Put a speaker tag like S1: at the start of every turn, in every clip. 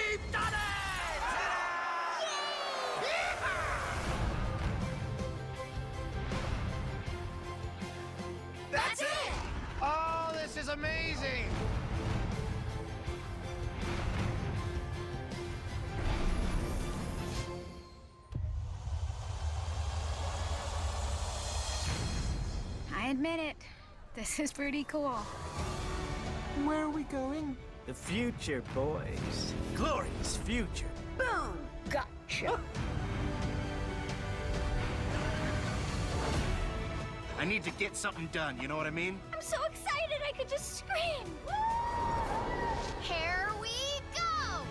S1: We've done it! That's it! Oh, this is amazing!
S2: I admit it. This is pretty cool.
S3: Where are we going?
S4: The future, boys. Glorious future.
S2: Boom! Gotcha.
S1: I need to get something done, you know what I mean?
S2: I'm so excited I could just scream. Here we go!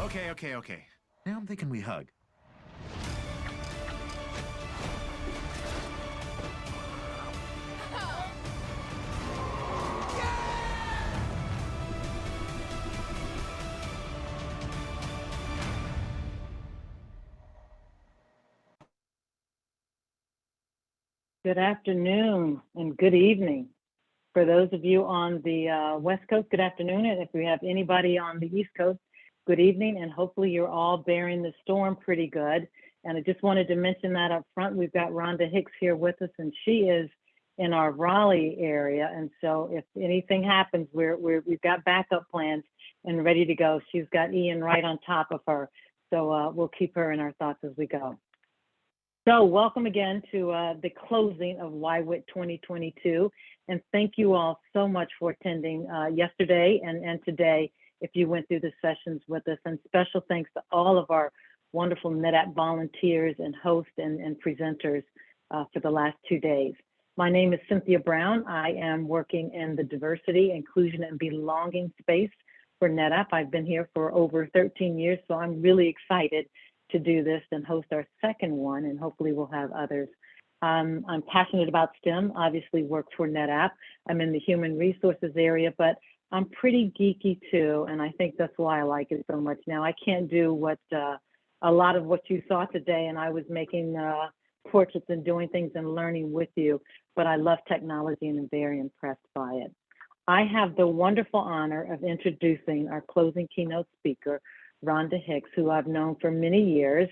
S1: Okay. Now I'm thinking we hug.
S5: Good afternoon and good evening. For those of you on the West Coast, good afternoon. And if we have anybody on the East Coast, good evening. And hopefully you're all bearing the storm pretty good. And I just wanted to mention that up front. We've got Rhonda Hicks here with us, and she is in our Raleigh area. And so if anything happens, we've got backup plans and ready to go. She's got Ian right on top of her. So we'll keep her in our thoughts as we go. So welcome again to the closing of YWIT 2022. And thank you all so much for attending yesterday and today if you went through the sessions with us. And special thanks to all of our wonderful NetApp volunteers and hosts and presenters for the last 2 days. My name is Cynthia Brown. I am working in the diversity, inclusion, and belonging space for NetApp. I've been here for over 13 years, so I'm really excited to do this and host our second one, and hopefully we'll have others. I'm passionate about STEM, obviously work for NetApp. I'm in the human resources area, but I'm pretty geeky too, and I think that's why I like it so much. Now, I can't do what a lot of what you saw today, and I was making portraits and doing things and learning with you, but I love technology and I'm very impressed by it. I have the wonderful honor of introducing our closing keynote speaker, Rhonda Hicks, who I've known for many years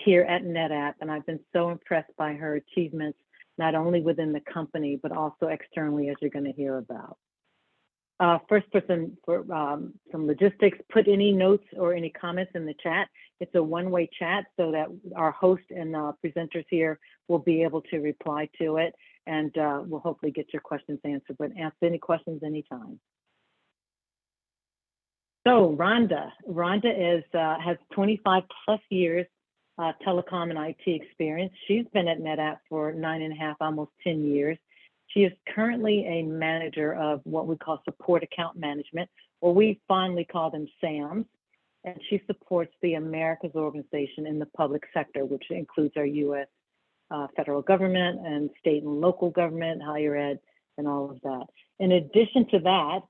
S5: here at NetApp, and I've been so impressed by her achievements, not only within the company, but also externally, as you're going to hear about. First, for some logistics, put any notes or any comments in the chat. It's a one-way chat so that our host and presenters here will be able to reply to it, and we'll hopefully get your questions answered, but ask any questions anytime. So Rhonda has 25 plus years telecom and IT experience. She's been at NetApp for 9.5, almost 10 years. She is currently a manager of what we call support account management, or we fondly call them SAMs. And she supports the Americas organization in the public sector, which includes our U.S. Federal government and state and local government, higher ed, and all of that. In addition to that,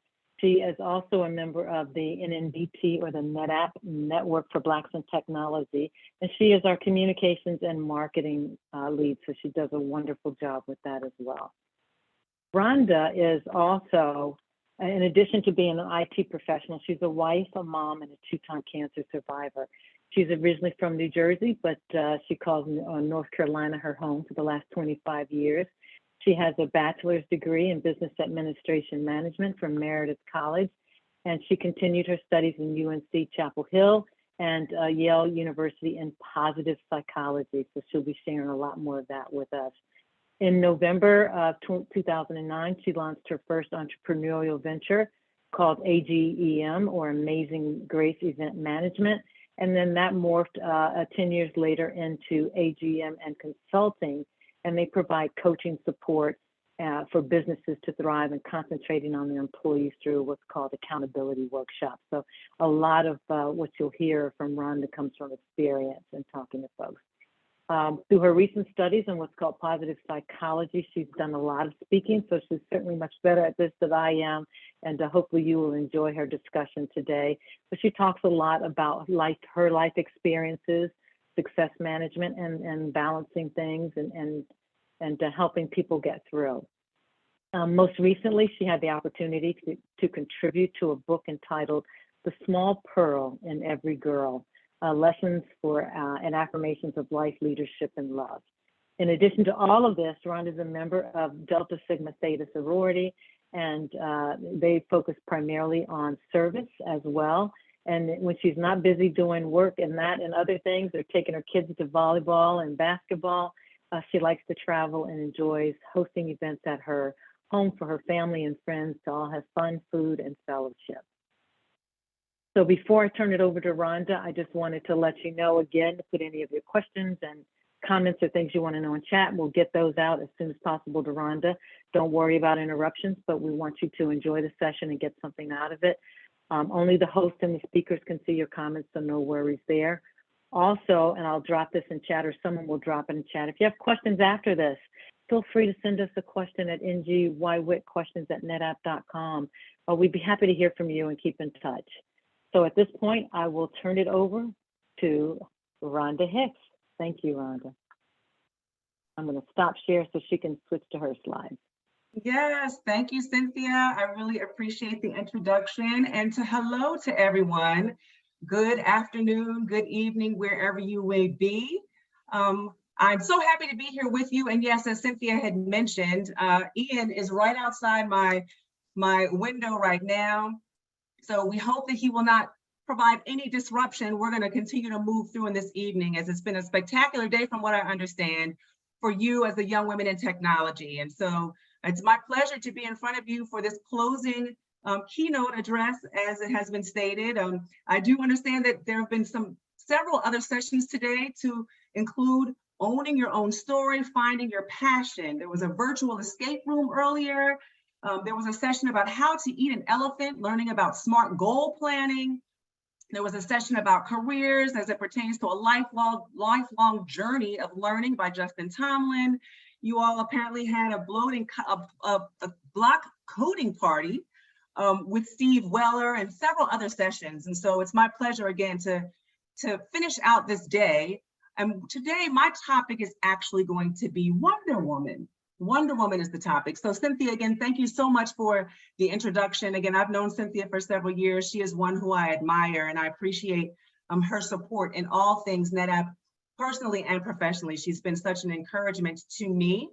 S5: she is also a member of the NNDT, or the NetApp Network for Blacks in Technology, and she is our communications and marketing lead, so she does a wonderful job with that as well. Rhonda is also, in addition to being an IT professional, she's a wife, a mom, and a two-time cancer survivor. She's originally from New Jersey, but she calls North Carolina her home for the last 25 years. She has a bachelor's degree in business administration management from Meredith College, and she continued her studies in UNC Chapel Hill and Yale University in positive psychology. So she'll be sharing a lot more of that with us. In November of 2009, she launched her first entrepreneurial venture called AGEM, or Amazing Grace Event Management. And then that morphed 10 years later into AGEM Consulting. And they provide coaching support for businesses to thrive and concentrating on their employees through what's called accountability workshops. So a lot of what you'll hear from Rhonda comes from experience and talking to folks. Through her recent studies in what's called positive psychology, she's done a lot of speaking, so she's certainly much better at this than I am, and hopefully you will enjoy her discussion today. But she talks a lot about her life experiences, success management, and balancing things and helping people get through. Most recently, she had the opportunity to contribute to a book entitled The Small Pearl in Every Girl, Lessons for and Affirmations of Life, Leadership, and Love. In addition to all of this, Rhonda is a member of Delta Sigma Theta sorority, and they focus primarily on service as well. And when she's not busy doing work and that and other things, or taking her kids to volleyball and basketball, she likes to travel and enjoys hosting events at her home for her family and friends to all have fun, food, and fellowship. So before I turn it over to Rhonda, I just wanted to let you know again to put any of your questions and comments or things you want to know in chat. We'll get those out as soon as possible to Rhonda. Don't worry about interruptions, but we want you to enjoy the session and get something out of it. Only the host and the speakers can see your comments, so no worries there. Also, and I'll drop this in chat, or someone will drop it in chat. If you have questions after this, feel free to send us a question at ngywitquestions@netapp.com. We'd be happy to hear from you and keep in touch. So at this point, I will turn it over to Rhonda Hicks. Thank you, Rhonda. I'm going to stop share so she can switch to her slides.
S6: Yes, thank you, Cynthia. I really appreciate the introduction, and hello to everyone. Good afternoon, good evening, wherever you may be. I'm so happy to be here with you. And yes, as Cynthia had mentioned, Ian is right outside my window right now. So we hope that he will not provide any disruption. We're going to continue to move through in this evening, as it's been a spectacular day from what I understand for you as the young women in technology. And so it's my pleasure to be in front of you for this closing keynote address, as it has been stated. I do understand that there have been several other sessions today to include owning your own story, finding your passion. There was a virtual escape room earlier. There was a session about how to eat an elephant, learning about smart goal planning. There was a session about careers as it pertains to a lifelong journey of learning by Justin Tomlin. You all apparently had a block coding party with Steve Weller and several other sessions. And so it's my pleasure again to finish out this day. And today my topic is actually going to be Wonder Woman. Wonder Woman is the topic. So Cynthia, again, thank you so much for the introduction. Again, I've known Cynthia for several years. She is one who I admire, and I appreciate her support in all things NetApp, personally and professionally. She's been such an encouragement to me.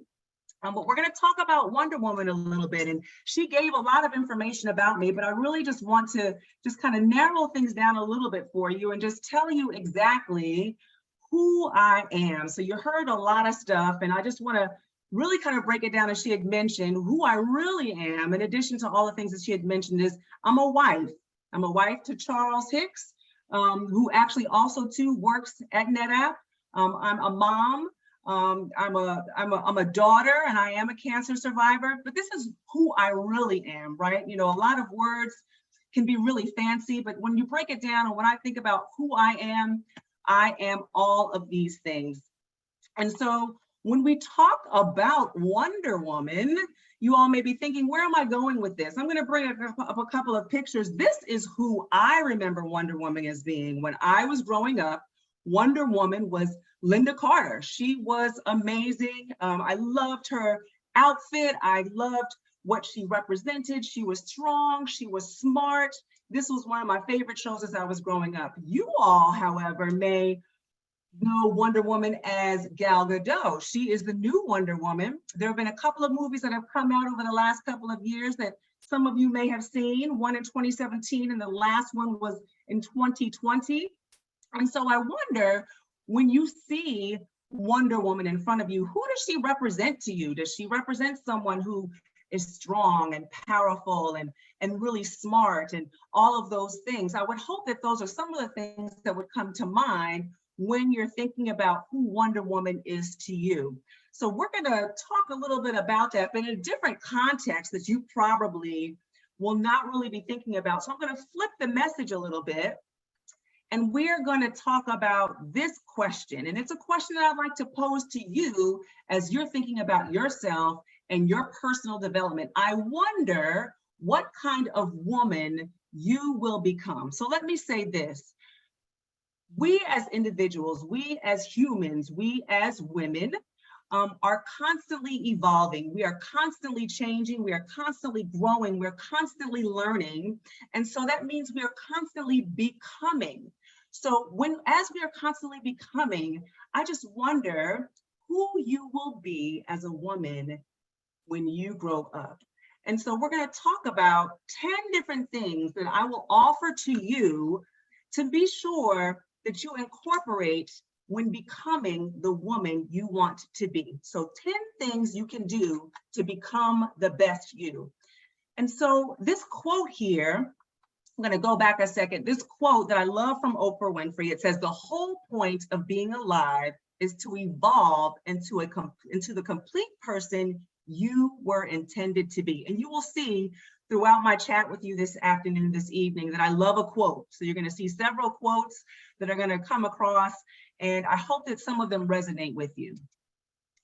S6: But we're going to talk about Wonder Woman a little bit, and she gave a lot of information about me, but I really just want to kind of narrow things down a little bit for you and just tell you exactly who I am. So you heard a lot of stuff, and I just want to really kind of break it down, as she had mentioned, who I really am, in addition to all the things that she had mentioned, is I'm a wife. I'm a wife to Charles Hicks, who actually also too works at NetApp. I'm a mom. I'm a daughter, and I am a cancer survivor, but this is who I really am, right? You know, a lot of words can be really fancy, but when you break it down, and when I think about who I am all of these things. And so when we talk about Wonder Woman, you all may be thinking, where am I going with this? I'm going to bring up a couple of pictures. This is who I remember Wonder Woman as being. When I was growing up, Wonder Woman was Linda Carter. She was amazing. I loved her outfit. I loved what she represented. She was strong. She was smart. This was one of my favorite shows as I was growing up. You all, however, may know Wonder Woman as Gal Gadot. She is the new Wonder Woman. There have been a couple of movies that have come out over the last couple of years that some of you may have seen, one in 2017 and the last one was in 2020. And so I wonder, when you see Wonder Woman in front of you, who does she represent to you? Does she represent someone who is strong and powerful and really smart and all of those things? I would hope that those are some of the things that would come to mind when you're thinking about who Wonder Woman is to you. So we're going to talk a little bit about that, but in a different context that you probably will not really be thinking about. So I'm going to flip the message a little bit, and we're going to talk about this question. And it's a question that I'd like to pose to you as you're thinking about yourself and your personal development. I wonder what kind of woman you will become. So let me say this. We as individuals, we as humans, we as women are constantly evolving. We are constantly changing. We are constantly growing. We're constantly learning. And so that means we are constantly becoming. So as we are constantly becoming, I just wonder who you will be as a woman when you grow up. And so we're going to talk about 10 different things that I will offer to you to be sure that you incorporate when becoming the woman you want to be. So 10 things you can do to become the best you. And so this quote here, I'm going to go back a second. This quote that I love from Oprah Winfrey, it says, the whole point of being alive is to evolve into the complete person you were intended to be. And you will see throughout my chat with you this afternoon, this evening, that I love a quote. So you're going to see several quotes that are going to come across, and I hope that some of them resonate with you.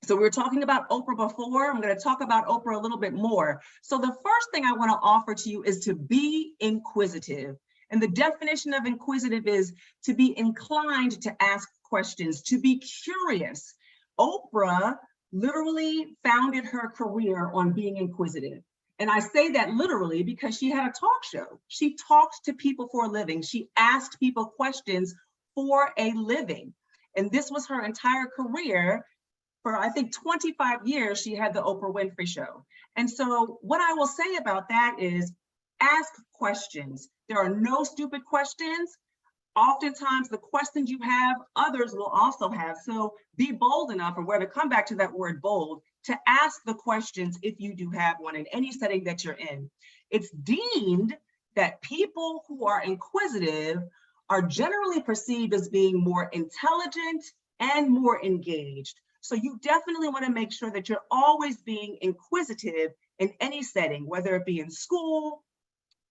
S6: So we were talking about Oprah before. I'm going to talk about Oprah a little bit more. So the first thing I want to offer to you is to be inquisitive. And the definition of inquisitive is to be inclined to ask questions, to be curious. Oprah literally founded her career on being inquisitive. And I say that literally because she had a talk show. She talked to people for a living. She asked people questions for a living. And this was her entire career. For I think 25 years, she had the Oprah Winfrey Show. And so what I will say about that is ask questions. There are no stupid questions. Oftentimes the questions you have, others will also have. So be bold enough, or where to come back to that word bold, to ask the questions if you do have one in any setting that you're in. It's deemed that people who are inquisitive are generally perceived as being more intelligent and more engaged. So you definitely want to make sure that you're always being inquisitive in any setting, whether it be in school,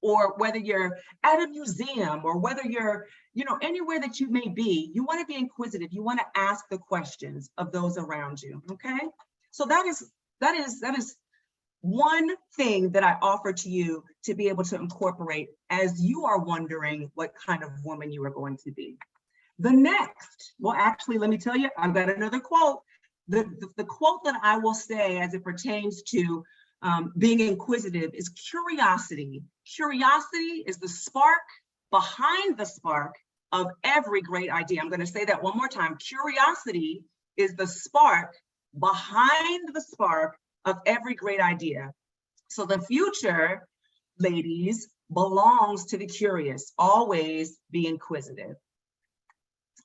S6: or whether you're at a museum, or whether you're, anywhere that you may be. You want to be inquisitive. You want to ask the questions of those around you. Okay. So that is one thing that I offer to you to be able to incorporate as you are wondering what kind of woman you are going to be. The next, well, actually, let me tell you, I've got another quote. The quote that I will say as it pertains to being inquisitive is curiosity. Curiosity is the spark behind the spark of every great idea. I'm going to say that one more time. Curiosity is the spark behind the spark of every great idea. So the future, ladies, belongs to the curious. Always be inquisitive.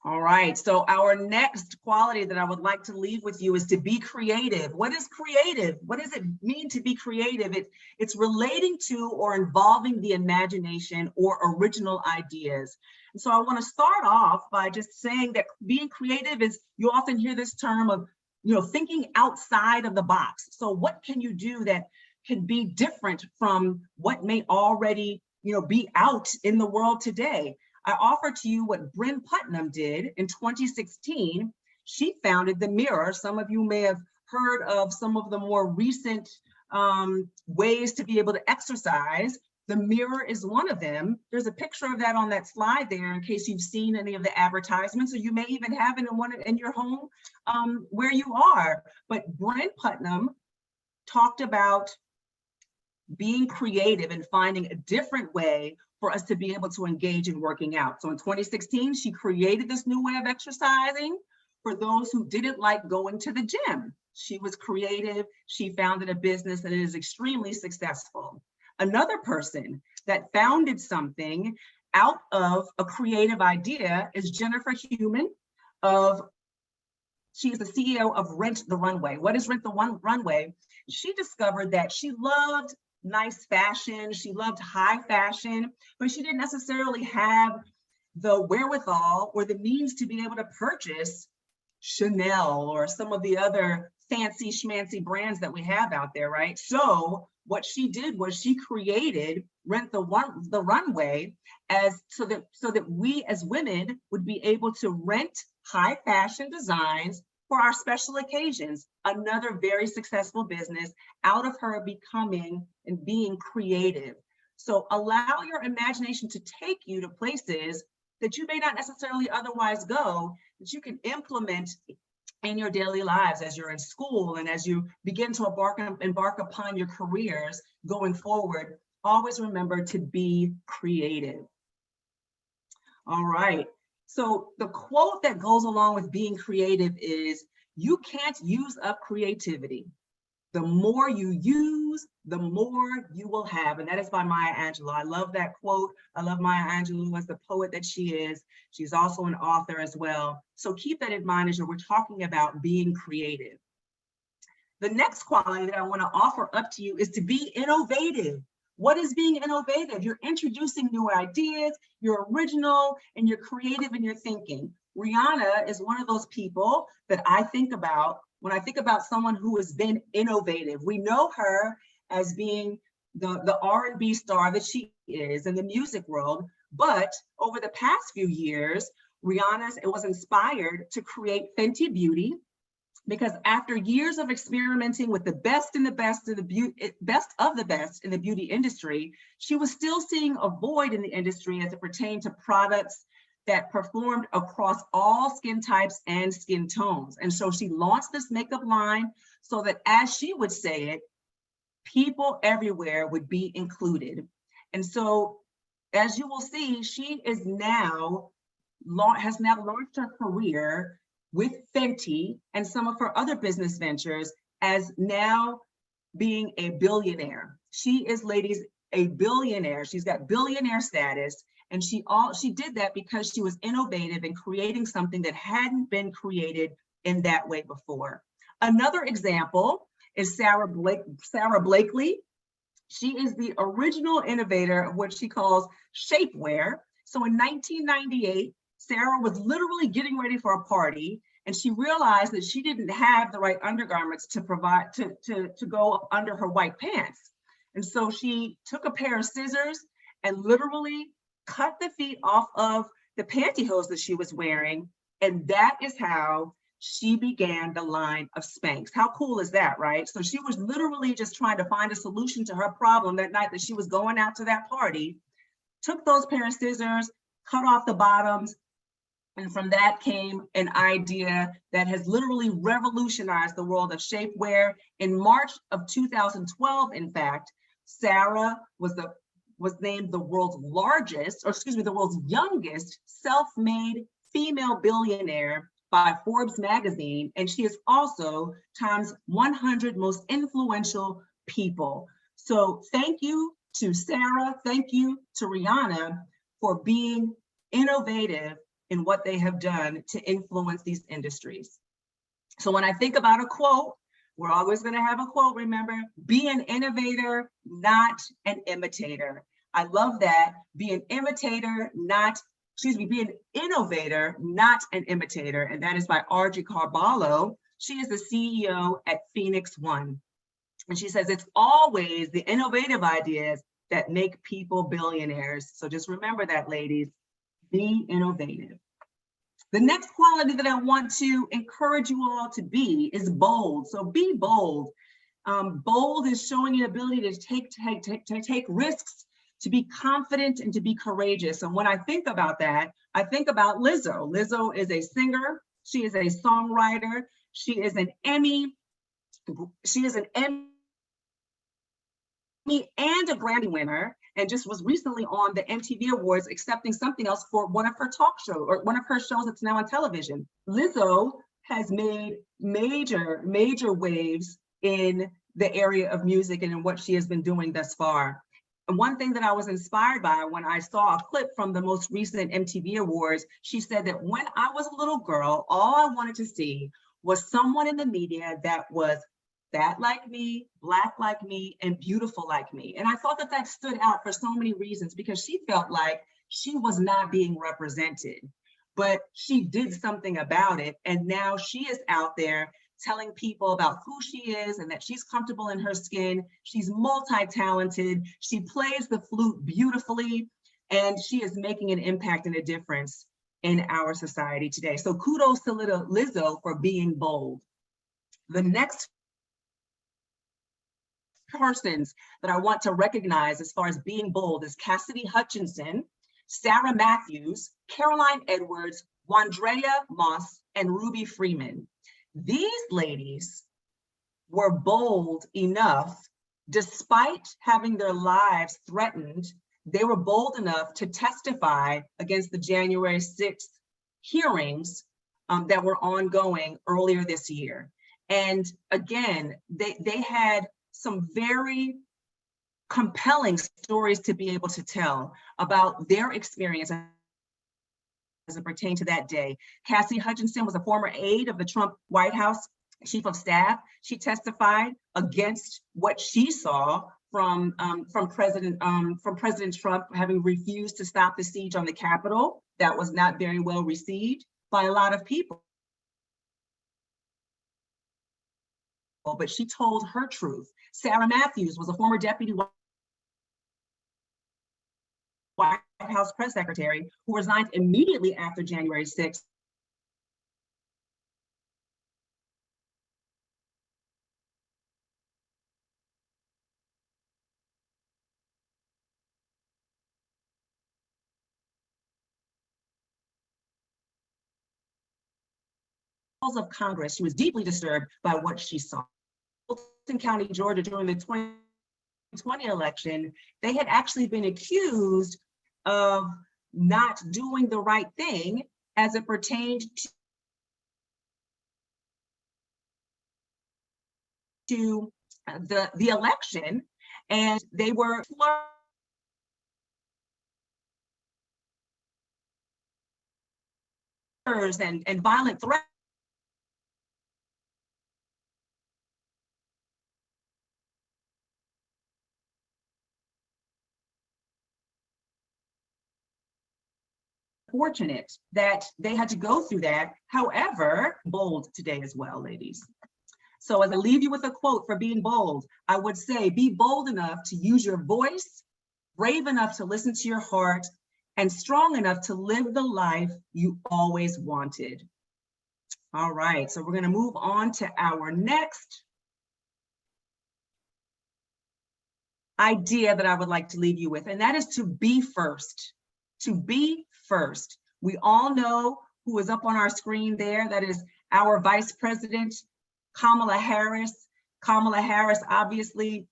S6: All right, so our next quality that I would like to leave with you is to be creative. What is creative? What does it mean to be creative? It's relating to or involving the imagination or original ideas. And so I want to start off by just saying that being creative is, you often hear this term of, thinking outside of the box. So what can you do that can be different from what may already, be out in the world today? I offer to you what Bryn Putnam did in 2016. She founded The Mirror. Some of you may have heard of some of the more recent ways to be able to exercise. The Mirror is one of them. There's a picture of that on that slide there in case you've seen any of the advertisements, or you may even have it in your home where you are. But Bryn Putnam talked about being creative and finding a different way for us to be able to engage in working out. So in 2016, she created this new way of exercising for those who didn't like going to the gym. She was creative. She founded a business that is extremely successful. Another person that founded something out of a creative idea is Jennifer Human. She is the CEO of Rent the Runway. What is Rent the Runway? She discovered that she loved nice fashion. She loved high fashion, but she didn't necessarily have the wherewithal or the means to be able to purchase Chanel or some of the other fancy schmancy brands that we have out there, right? So what she did was she created Rent the Runway so that we as women would be able to rent high fashion designs for our special occasions. Another very successful business out of her becoming and being creative. So allow your imagination to take you to places that you may not necessarily otherwise go, that you can implement in your daily lives as you're in school and as you begin to embark upon your careers going forward. Always remember to be creative. All right. So the quote that goes along with being creative is, you can't use up creativity. The more you use, the more you will have. And that is by Maya Angelou. I love that quote. I love Maya Angelou as the poet that she is. She's also an author as well. So keep that in mind as we're talking about being creative. The next quality that I want to offer up to you is to be innovative. What is being innovative? You're introducing new ideas, you're original, and you're creative in your thinking. Rihanna is one of those people that I think about when I think about someone who has been innovative. We know her as being the R&B star that she is in the music world, but over the past few years, Rihanna was inspired to create Fenty Beauty, because after years of experimenting with the best of the best in the beauty industry, she was still seeing a void in the industry as it pertained to products that performed across all skin types and skin tones. And so she launched this makeup line so that, as she would say it, people everywhere would be included. And so, as you will see, she is has now launched her career with Fenty and some of her other business ventures as now being a billionaire. She is, ladies, a billionaire. She's got billionaire status. And she did that because she was innovative in creating something that hadn't been created in that way before. Another example is Sarah Blakely. She is the original innovator of what she calls shapewear. So in 1998, Sarah was literally getting ready for a party, and she realized that she didn't have the right undergarments to provide to go up under her white pants. And so she took a pair of scissors and literally cut the feet off of the pantyhose that she was wearing. And that is how she began the line of Spanx. How cool is that, right? So she was literally just trying to find a solution to her problem that night that she was going out to that party, took those pair of scissors, cut off the bottoms, and from that came an idea that has literally revolutionized the world of shapewear. In March of 2012, in fact, Sarah was named the world's youngest self-made female billionaire by Forbes magazine, and she is also Time's 100 most influential people. So thank you to Sarah, thank you to Rihanna for being innovative in what they have done to influence these industries. So when I think about a quote, we're always going to have a quote, remember, be an innovator, not an imitator. I love that. Be an innovator, not an imitator. And that is by Audrey Carballo. She is the CEO at Phoenix One. And she says, it's always the innovative ideas that make people billionaires. So just remember that, ladies, be innovative. The next quality that I want to encourage you all to be is bold. So be bold. Bold is showing your ability to take risks, to be confident, and to be courageous. And when I think about that, I think about Lizzo. Lizzo is a singer. She is a songwriter. She is an Emmy. She is an Emmy and a Grammy winner, and just was recently on the MTV Awards accepting something else for one of her talk shows, or one of her shows that's now on television. Lizzo has made major waves in the area of music and in what she has been doing thus far. And one thing that I was inspired by when I saw a clip from the most recent MTV Awards, she said that when I was a little girl, all I wanted to see was someone in the media that was fat like me, Black like me, and beautiful like me. And I thought that that stood out for so many reasons, because she felt like she was not being represented, but she did something about it. And now she is out there telling people about who she is and that she's comfortable in her skin. She's multi-talented. She plays the flute beautifully, and she is making an impact and a difference in our society today. So kudos to Lizzo for being bold. The next persons that I want to recognize as far as being bold is Cassidy Hutchinson, Sarah Matthews, Caroline Edwards, Wandrea Moss, and Ruby Freeman. these ladies were bold enough, despite having their lives threatened, they were bold enough to testify against the January 6th hearings that were ongoing earlier this year. And again, they had some very compelling stories to be able to tell about their experience as it pertained to that day. Cassie Hutchinson was a former aide of the Trump White House Chief of Staff. She testified against what she saw from President Trump having refused to stop the siege on the Capitol. That was not very well received by a lot of people. But she told her truth. Sarah Matthews was a former deputy White House press secretary who resigned immediately after January 6th. Of Congress, she was deeply disturbed by what she saw. Fulton County, Georgia, during the 2020 election, they had actually been accused of not doing the right thing as it pertained to the election, and they were slurs and violent threats. Fortunate that they had to go through that. However, bold today as well, ladies. So as I leave you with a quote for being bold, I would say, be bold enough to use your voice, brave enough to listen to your heart, and strong enough to live the life you always wanted. All right, so we're going to move on to our next idea that I would like to leave you with, and that is to be first. To be first. We all know who is up on our screen there. That is our Vice President, Kamala Harris. Kamala Harris obviously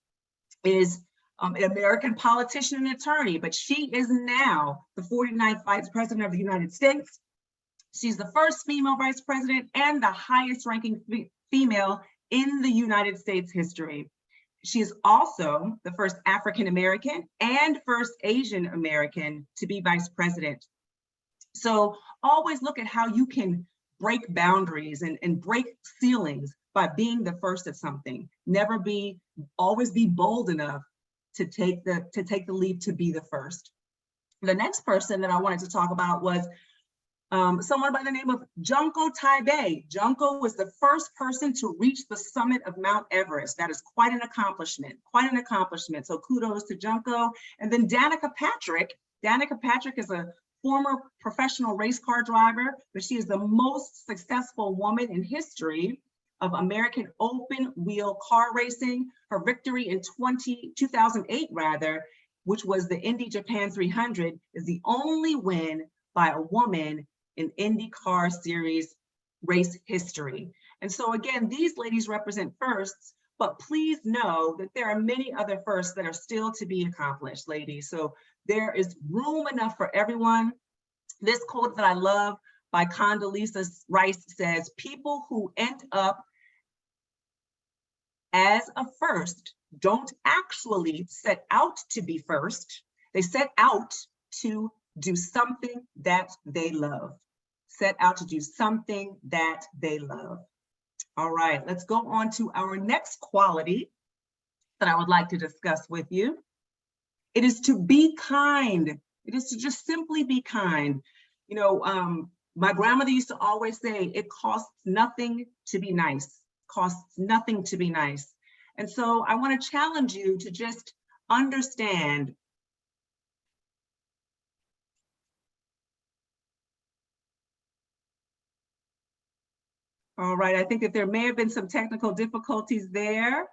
S6: is an American politician and attorney, but she is now the 49th Vice President of the United States. She's the first female Vice President and the highest ranking female in the United States history. She is also the first African American and first Asian American to be Vice President. So always look at how you can break boundaries and break ceilings by being the first at something. Always be bold enough to take the leap to be the first. The next person that I wanted to talk about was someone by the name of Junko Taibei. Junko was the first person to reach the summit of Mount Everest. That is quite an accomplishment, So kudos to Junko. And then Danica Patrick. Danica Patrick is a former professional race car driver, but she is the most successful woman in history of American open wheel car racing. Her victory in 2008, which was the Indy Japan 300, is the only win by a woman in IndyCar Series race history. And so again, these ladies represent firsts, but please know that there are many other firsts that are still to be accomplished, ladies. So there is room enough for everyone. This quote that I love by Condoleezza Rice says, people who end up as a first don't actually set out to be first. They set out to do something that they love. Set out to do something that they love. All right, let's go on to our next quality that I would like to discuss with you. It is to be kind. It is to just simply be kind. You know, my grandmother used to always say, it costs nothing to be nice. Costs nothing to be nice. And so I want to challenge you to just understand all right, I think that there may have been some technical difficulties there.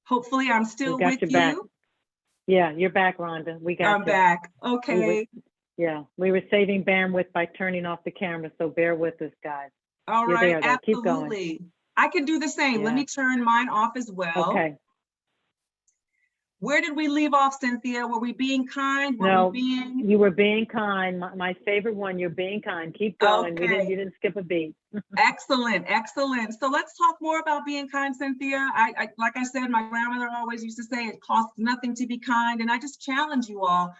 S6: Hopefully I'm still with you.
S5: Back. Yeah, you're back, Rhonda. We got you.
S6: I'm back, okay.
S5: We were saving bandwidth by turning off the camera, so bear with us, guys.
S6: All
S5: You're
S6: right,
S5: there though. Keep going.
S6: absolutely. I can do the same. Let
S5: Yeah.
S6: me turn mine off as well.
S5: Okay.
S6: Where did we leave off, Cynthia? Were we being kind? Were
S5: No,
S6: we being?
S5: you were being kind. My favorite one, you're being kind. Keep going.
S6: Okay.
S5: You didn't skip a beat.
S6: Excellent, excellent. So let's talk more about being kind, Cynthia. I like I said, my grandmother always used to say it costs nothing to be kind, and I just challenge you all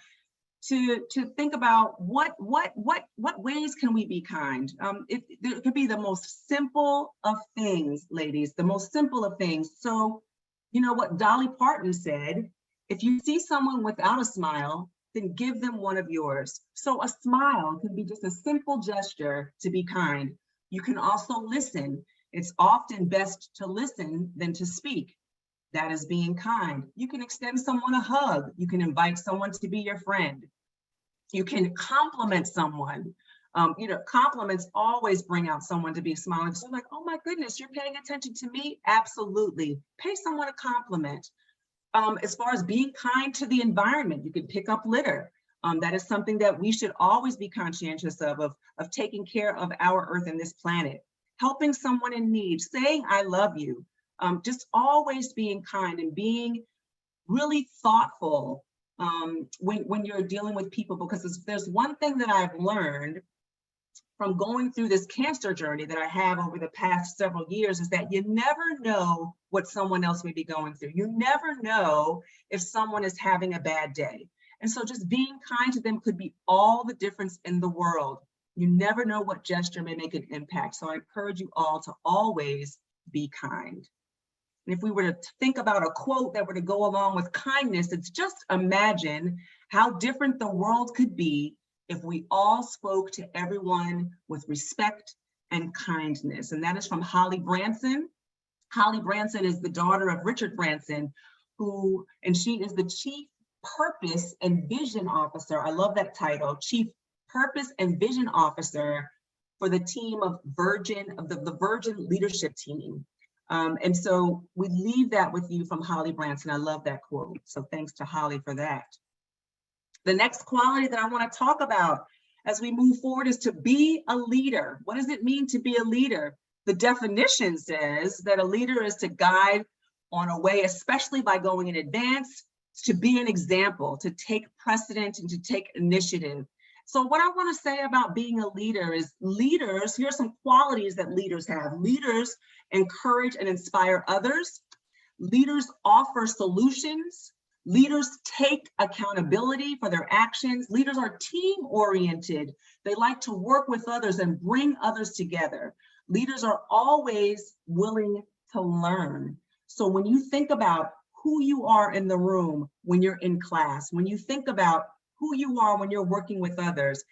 S6: to think about what ways can we be kind. It could be the most simple of things, ladies, the most simple of things. So, you know what Dolly Parton said, if you see someone without a smile, then give them one of yours. So a smile can be just a simple gesture to be kind. You can also listen. It's often best to listen than to speak. That is being kind. You can extend someone a hug. You can invite someone to be your friend. You can compliment someone. Compliments always bring out someone to be smiling. So like, oh my goodness, you're paying attention to me? Absolutely. Pay someone a compliment. As far as being kind to the environment, you can pick up litter. That is something that we should always be conscientious of taking care of our earth and this planet. Helping someone in need, saying I love you, just always being kind and being really thoughtful when you're dealing with people, because there's one thing that I've learned from going through this cancer journey that I have over the past several years is that you never know what someone else may be going through. You never know if someone is having a bad day. And so just being kind to them could be all the difference in the world. You never know what gesture may make an impact. So I encourage you all to always be kind. And if we were to think about a quote that were to go along with kindness, it's just imagine how different the world could be if we all spoke to everyone with respect and kindness. And that is from Holly Branson. Holly Branson is the daughter of Richard Branson, and she is the Chief Purpose and Vision Officer. I love that title, Chief Purpose and Vision Officer for the team of the Virgin Leadership Team. And so we leave that with you from Holly Branson. I love that quote. So thanks to Holly for that. The next quality that I want to talk about as we move forward is to be a leader. What does it mean to be a leader? The definition says that a leader is to guide on a way, especially by going in advance, to be an example, to take precedent and to take initiative. So what I want to say about being a leader is leaders, here's some qualities that leaders have. Leaders encourage and inspire others. Leaders offer solutions. Leaders take accountability for their actions. Leaders are team-oriented. They like to work with others and bring others together. Leaders are always willing to learn. So when you think about who you are in the room when you're in class, when you think about who you are when you're working with others,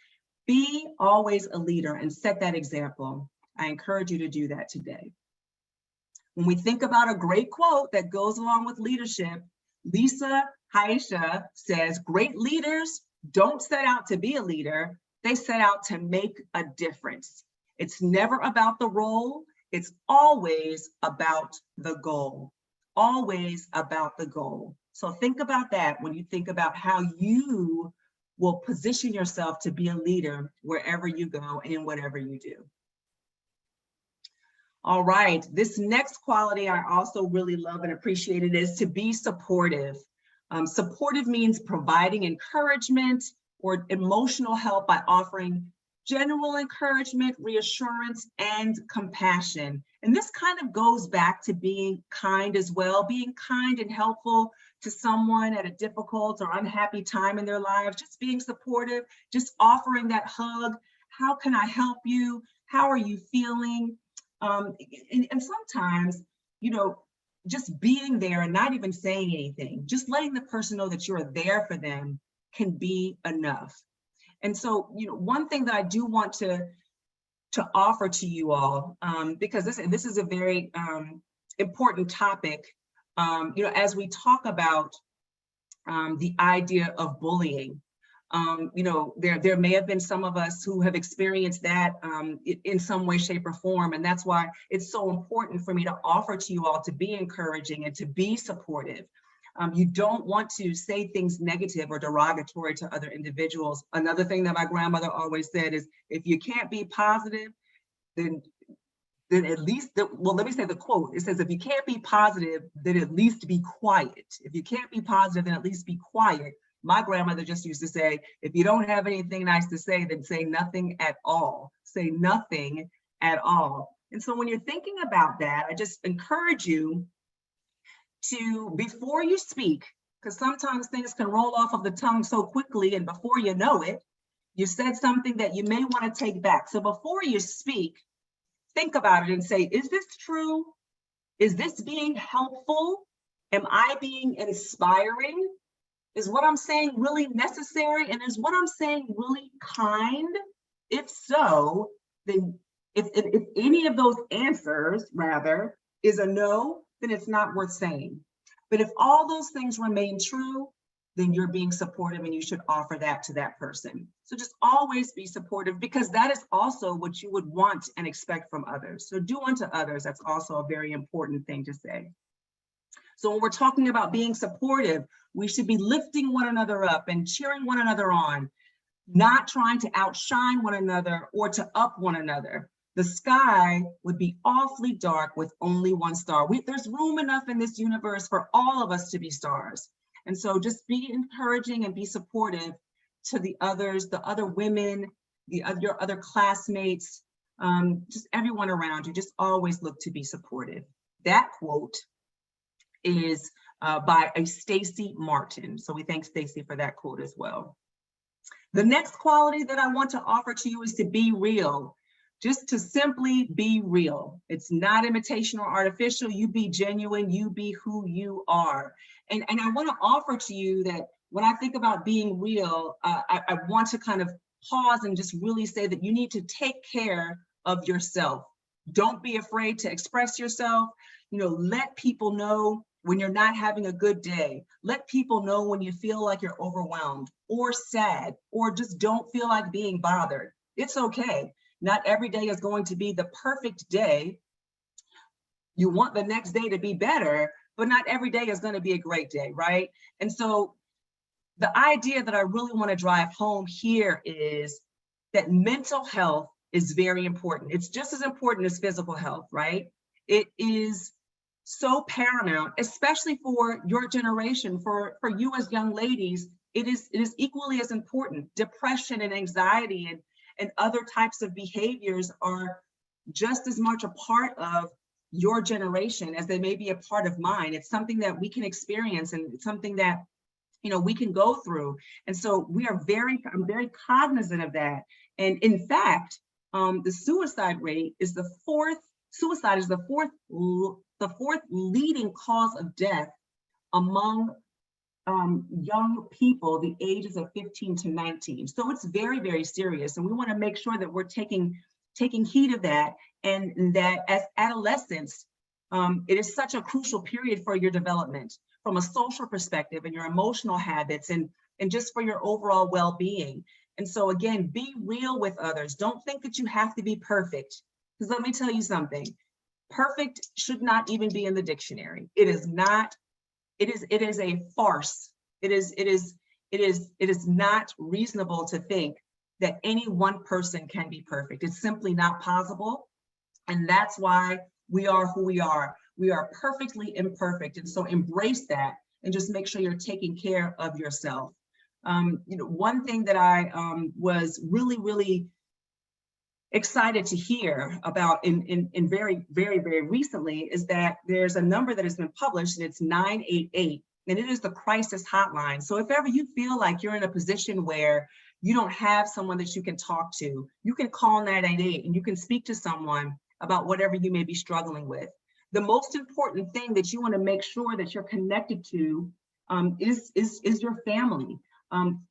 S6: be always a leader and set that example. I encourage you to do that today. When we think about a great quote that goes along with leadership, Lisa Haisha says, great leaders don't set out to be a leader, they set out to make a difference. It's never about the role, it's always about the goal. Always about the goal. So think about that when you think about how you will position yourself to be a leader wherever you go and in whatever you do. All right, this next quality I also really love and appreciate it is to be supportive. Supportive means providing encouragement or emotional help by offering general encouragement, reassurance, and compassion. And this kind of goes back to being kind as well, being kind and helpful to someone at a difficult or unhappy time in their lives, just being supportive, just offering that hug. How can I help you? How are you feeling? And sometimes, just being there and not even saying anything, just letting the person know that you're there for them can be enough. And so, one thing that I do want to offer to you all, because this is a very important topic, as we talk about the idea of bullying. There may have been some of us who have experienced that in some way, shape, or form. And that's why it's so important for me to offer to you all to be encouraging and to be supportive. You don't want to say things negative or derogatory to other individuals. Another thing that my grandmother always said is, if you can't be positive, then then at least, well, let me say the quote. It says, if you can't be positive, then at least be quiet. If you can't be positive, then at least be quiet. My grandmother just used to say, if you don't have anything nice to say, then say nothing at all. Say nothing at all. And so when you're thinking about that, I just encourage you to, before you speak, because sometimes things can roll off of the tongue so quickly, and before you know it, you said something that you may want to take back. So before you speak, think about it and say, is this true? Is this being helpful? Am I being inspiring? Is what I'm saying really necessary? And is what I'm saying really kind? If so, then if any of those answers, rather, is a no, then it's not worth saying. But if all those things remain true, then you're being supportive and you should offer that to that person. So just always be supportive, because that is also what you would want and expect from others. So do unto others, that's also a very important thing to say. So when we're talking about being supportive, we should be lifting one another up and cheering one another on, not trying to outshine one another or to up one another. The sky would be awfully dark with only one star. There's room enough in this universe for all of us to be stars. And so just be encouraging and be supportive to the others, the other women, your other classmates, just everyone around you. Just always look to be supportive. That quote is by a Stacy Martin. So we thank Stacy for that quote as well. The next quality that I want to offer to you is to be real. Just to simply be real. It's not imitation or artificial. You be genuine, you be who you are. And I want to offer to you that when I think about being real, I want to kind of pause and just really say that you need to take care of yourself. Don't be afraid to express yourself. Let people know when you're not having a good day. Let people know when you feel like you're overwhelmed or sad, or just don't feel like being bothered. It's okay. Not every day is going to be the perfect day. You want the next day to be better, but not every day is going to be a great day, right? And so the idea that I really want to drive home here is that mental health is very important. It's just as important as physical health, right? It is so paramount, especially for your generation, for you as young ladies. It is equally as important. Depression and anxiety and other types of behaviors are just as much a part of your generation as they may be a part of mine. It's something that we can experience, and it's something that we can go through. And so I'm very cognizant of that. And in fact, the suicide rate is the fourth leading cause of death among young people, the ages of 15 to 19. So it's very, very serious. And we want to make sure that we're taking heed of that, and that as adolescents, it is such a crucial period for your development from a social perspective and your emotional habits and just for your overall well-being. And so again, be real with others. Don't think that you have to be perfect. Because let me tell you something, perfect should not even be in the dictionary. It is not. It is a farce. It is not reasonable to think that any one person can be perfect. It's simply not possible. And that's why we are who we are. We are perfectly imperfect. And so embrace that and just make sure you're taking care of yourself. One thing that I was really, really excited to hear about in very, very, very recently is that there's a number that has been published, and it's 988, and it is the crisis hotline. So if ever you feel like you're in a position where you don't have someone that you can talk to, you can call 988 and you can speak to someone about whatever you may be struggling with. The most important thing that you want to make sure that you're connected to is your family.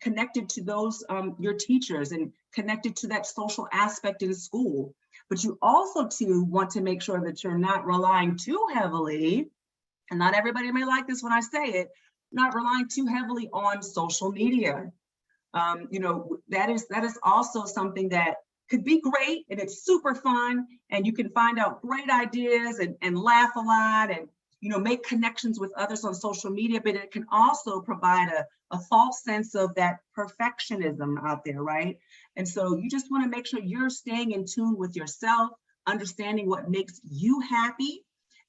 S6: Connected to those, your teachers, and connected to that social aspect in school. But you also too want to make sure that you're not relying too heavily, and not everybody may like this when I say it, not relying too heavily on social media. That is also something that could be great, and it's super fun, and you can find out great ideas and laugh a lot and make connections with others on social media, but it can also provide a false sense of that perfectionism out there, right? And so you just want to make sure you're staying in tune with yourself, understanding what makes you happy,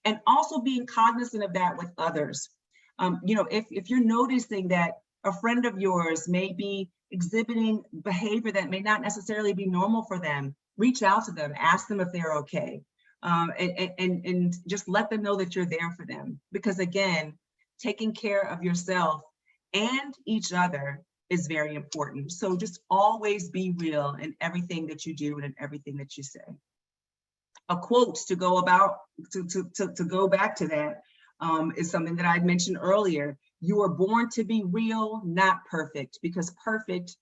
S6: and also being cognizant of that with others. If you're noticing that a friend of yours may be exhibiting behavior that may not necessarily be normal for them, reach out to them, ask them if they're okay, and just let them know that you're there for them. Because again, taking care of yourself and each other is very important. So just always be real in everything that you do and in everything that you say. A quote to go back to that is something that I mentioned earlier. You were born to be real, not perfect, because perfect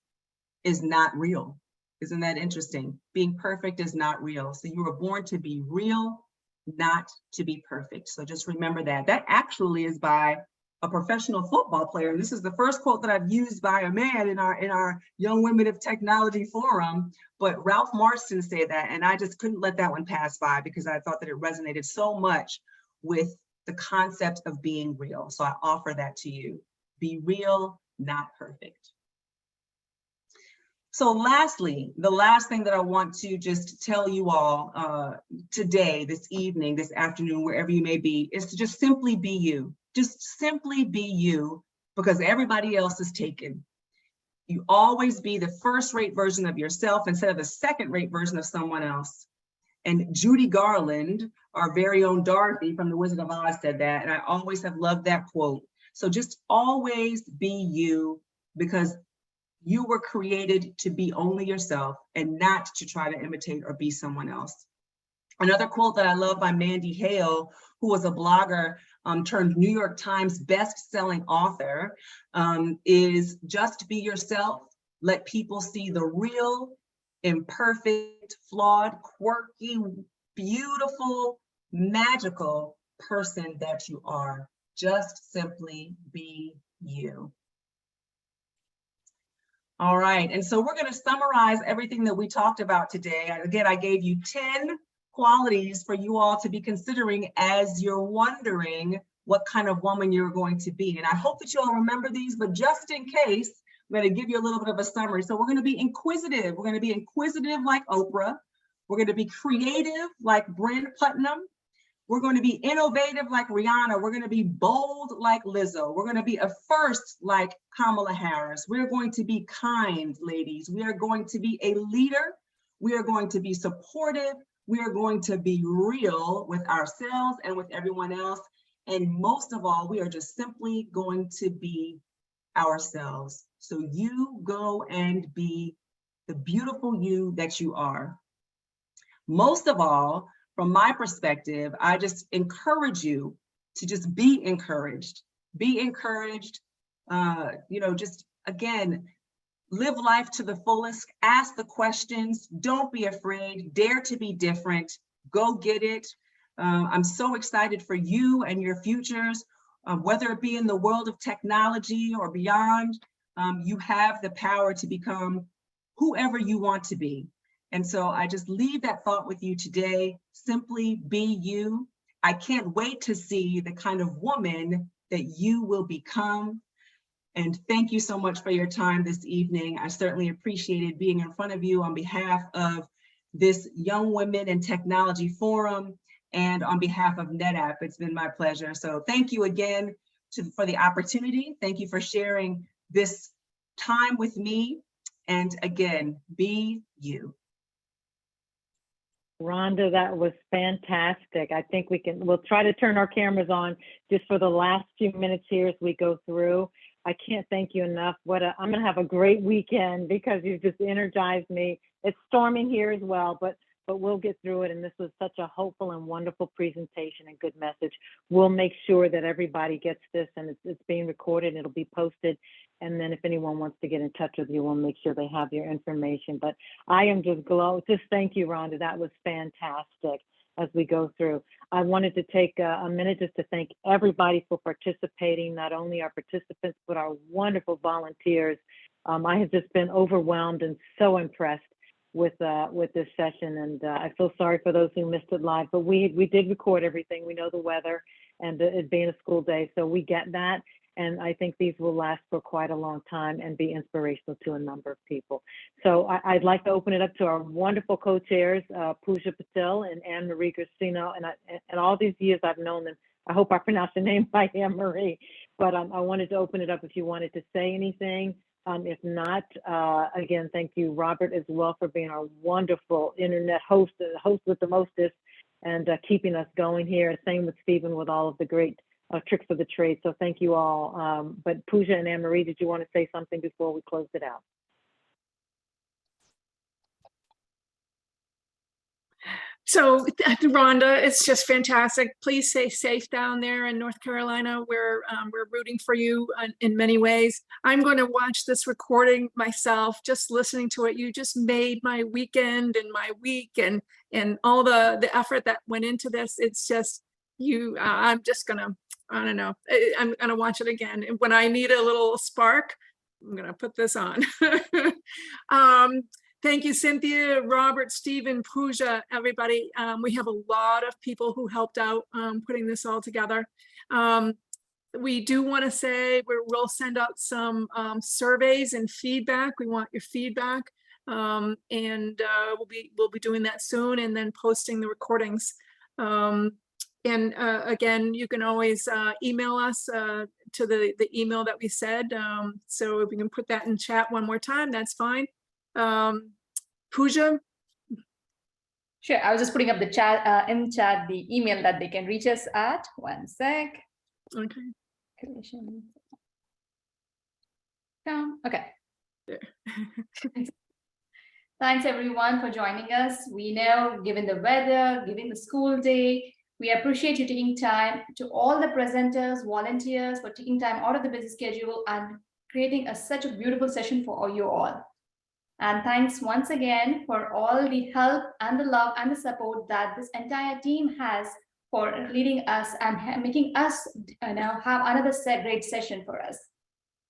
S6: is not real. Isn't that interesting? Being perfect is not real. So you were born to be real, not to be perfect. So just remember that. That actually is by a professional football player. And this is the first quote that I've used by a man in our Young Women of Technology forum. But Ralph Marston said that, and I just couldn't let that one pass by because I thought that it resonated so much with the concept of being real. So I offer that to you. Be real, not perfect. So lastly, the last thing that I want to just tell you all today, this evening, this afternoon, wherever you may be, is to just simply be you. Just simply be you, because everybody else is taken. You always be the first-rate version of yourself instead of the second-rate version of someone else. And Judy Garland, our very own Dorothy from The Wizard of Oz, said that, and I always have loved that quote. So just always be you, because you were created to be only yourself and not to try to imitate or be someone else. Another quote that I love by Mandy Hale, who was a blogger turned New York Times best-selling author, is just be yourself. Let people see the real, imperfect, flawed, quirky, beautiful, magical person that you are. Just simply be you. All right, and so we're going to summarize everything that we talked about today. Again, I gave you 10 qualities for you all to be considering as you're wondering what kind of woman you're going to be. And I hope that you all remember these, but just in case, I'm going to give you a little bit of a summary. So we're going to be inquisitive. We're going to be inquisitive like Oprah. We're going to be creative like Brent Putnam. We're going to be innovative like Rihanna. We're going to be bold like Lizzo. We're going to be a first like Kamala Harris. We're going to be kind, ladies. We are going to be a leader. We are going to be supportive. We are going to be real with ourselves and with everyone else. And most of all, we are just simply going to be ourselves. So you go and be the beautiful you that you are. Most of all, from my perspective, I just encourage you to just be encouraged. Be encouraged, just again, live life to the fullest, ask the questions, don't be afraid, dare to be different, go get it. I'm so excited for you and your futures, whether it be in the world of technology or beyond. You have the power to become whoever you want to be. And so I just leave that thought with you today. Simply be you. I can't wait to see the kind of woman that you will become. And thank you so much for your time this evening. I certainly appreciated being in front of you on behalf of this Young Women in Technology Forum and on behalf of NetApp. It's been my pleasure. So thank you again for the opportunity. Thank you for sharing this time with me. And again, be you.
S5: Rhonda, that was fantastic. I think we'll try to turn our cameras on just for the last few minutes here as we go through. I can't thank you enough. I'm gonna have a great weekend because you've just energized me. It's storming here as well, but we'll get through it. And this was such a hopeful and wonderful presentation and good message. We'll make sure that everybody gets this, and it's being recorded and it'll be posted. And then if anyone wants to get in touch with you, we'll make sure they have your information. But I am just just thank you, Rhonda. That was fantastic as we go through. I wanted to take a minute just to thank everybody for participating, not only our participants, but our wonderful volunteers. I have just been overwhelmed and so impressed with this session. And I feel sorry for those who missed it live, but we did record everything. We know the weather and it being a school day, so we get that. And I think these will last for quite a long time and be inspirational to a number of people. So I'd like to open it up to our wonderful co-chairs, Pooja Patel and Anne-Marie Christino. And all these years I've known them, I hope I pronounced your name right, Anne-Marie. But I wanted to open it up if you wanted to say anything. If not, again, thank you, Robert, as well, for being our wonderful internet host, host with the mostest, and keeping us going here. Same with Stephen with all of the great tricks of the trade. So thank you all. But Pooja and Anne-Marie, did you want to say something before we close it out?
S7: So Rhonda, it's just fantastic. Please stay safe down there in North Carolina. We're rooting for you in many ways. I'm going to watch this recording myself, just listening to it. You just made my weekend and my week and all the effort that went into this. It's just you, I'm just gonna, I don't know, I'm gonna watch it again. And when I need a little spark, I'm gonna put this on. Thank you, Cynthia, Robert, Stephen, Pooja, everybody. We have a lot of people who helped out putting this all together. We do want to say we'll send out some surveys and feedback. We want your feedback, and we'll be doing that soon, and then posting the recordings. Again, you can always email us to the email that we said. So if we can put that in chat one more time, that's fine. Pooja?
S8: Sure, I was just putting up the chat in chat the email that they can reach us at. One sec.
S7: Okay.
S8: Okay.
S7: There.
S8: Thanks everyone for joining us. We know, given the weather, given the school day, we appreciate you taking time. To all the presenters, volunteers for taking time out of the busy schedule and creating such a beautiful session for you all. And thanks once again for all the help and the love and the support that this entire team has for leading us and making us now have another great session for us.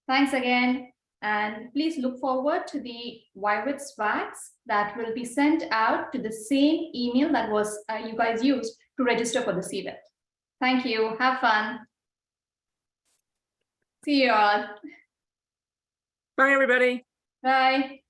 S8: Thanks again. And please look forward to the YWIT swags that will be sent out to the same email that was you guys used to register for this event. Thank you. Have fun. See you all.
S7: Bye, everybody.
S8: Bye.